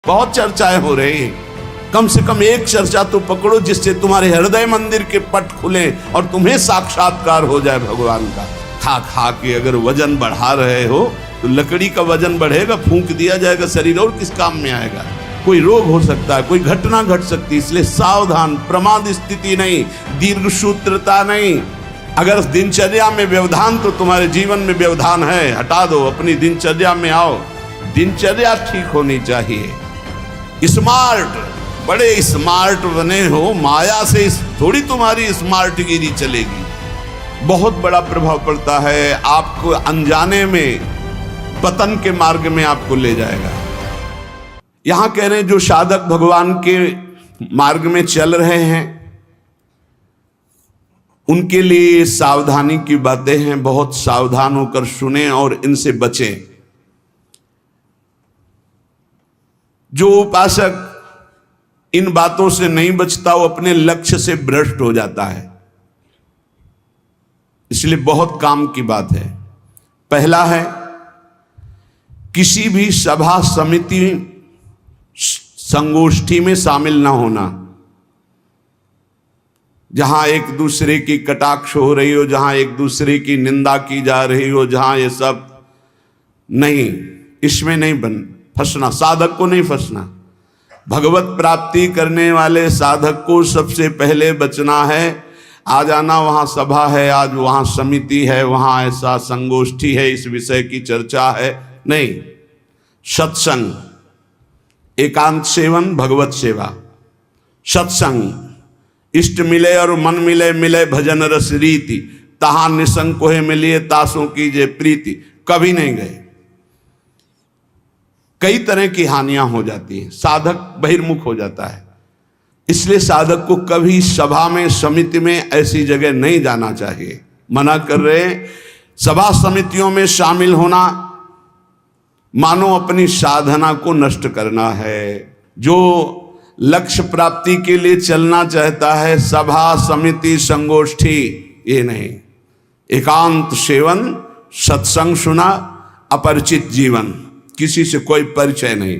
बहुत चर्चाएं हो रही हैं। कम से कम एक चर्चा तो पकड़ो जिससे तुम्हारे हृदय मंदिर के पट खुले और तुम्हें साक्षात्कार हो जाए भगवान का। खा खा के अगर वजन बढ़ा रहे हो तो लकड़ी का वजन बढ़ेगा, फूंक दिया जाएगा शरीर, और किस काम में आएगा। कोई रोग हो सकता है, कोई घटना घट सकती है, इसलिए सावधान। प्रमाद स्थिति नहीं, दीर्घ सूत्रता नहीं। अगर दिनचर्या में व्यवधान तो तुम्हारे जीवन में व्यवधान है, हटा दो, अपनी दिनचर्या में आओ। दिनचर्या ठीक होनी चाहिए। स्मार्ट, बड़े स्मार्ट बने हो, माया से थोड़ी तुम्हारी स्मार्ट गिरी चलेगी। बहुत बड़ा प्रभाव पड़ता है, आपको अनजाने में पतन के मार्ग में आपको ले जाएगा। यहां कह रहे हैं जो साधक भगवान के मार्ग में चल रहे हैं उनके लिए सावधानी की बातें हैं। बहुत सावधान होकर सुने और इनसे बचें। जो उपासक इन बातों से नहीं बचता वो अपने लक्ष्य से भ्रष्ट हो जाता है। इसलिए बहुत काम की बात है। पहला है, किसी भी सभा समिति संगोष्ठी में शामिल ना होना जहां एक दूसरे की कटाक्ष हो रही हो, जहां एक दूसरे की निंदा की जा रही हो, जहां ये सब नहीं, इसमें नहीं फंसना। साधक को नहीं फंसना। भगवत प्राप्ति करने वाले साधक को सबसे पहले बचना है। आ जाना, वहां सभा है, आज वहां समिति है, वहां ऐसा संगोष्ठी है, इस विषय की चर्चा है, नहीं। सत्संग, एकांत सेवन, भगवत सेवा, सत्संग, इष्ट मिले और मन मिले, मिले भजन रस रीति, तहां निसंग कोहे मिलिए, तासों कीजे प्रीति। कभी नहीं गए। कई तरह की हानियां हो जाती हैं, साधक बहिर्मुख हो जाता है। इसलिए साधक को कभी सभा में, समिति में, ऐसी जगह नहीं जाना चाहिए। मना कर रहे हैं। सभा समितियों में शामिल होना मानो अपनी साधना को नष्ट करना है। जो लक्ष्य प्राप्ति के लिए चलना चाहता है, सभा समिति संगोष्ठी, ये नहीं। एकांत सेवन, सत्संग सुना, अपरिचित जीवन, किसी से कोई परिचय नहीं।